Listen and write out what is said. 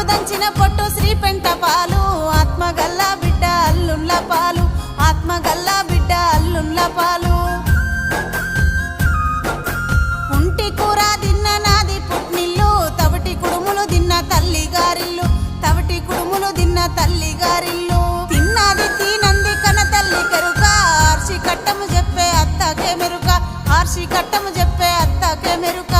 దంచిన పొట్టు శ్రీ పెంట పాలు ఆత్మగల్లా బిడ్డ అల్లుళ్ళ పాలు ఆత్మగల్లా బిడ్డ అల్లుళ్ళ పాలు ఉంటి కూర తిన్న నాది పుట్నిల్లు తవిటి కుడుములు తిన్న తల్లి గారిల్లు తవిటి కుడుములు తిన్న తల్లి గారిల్లు తిన్నది తినంది కన తల్లి కెరుక ఆర్షి కట్టము చెప్పే అత్తకే మెరుక ఆర్షి కట్టము చెప్పే అత్తకే మెరుక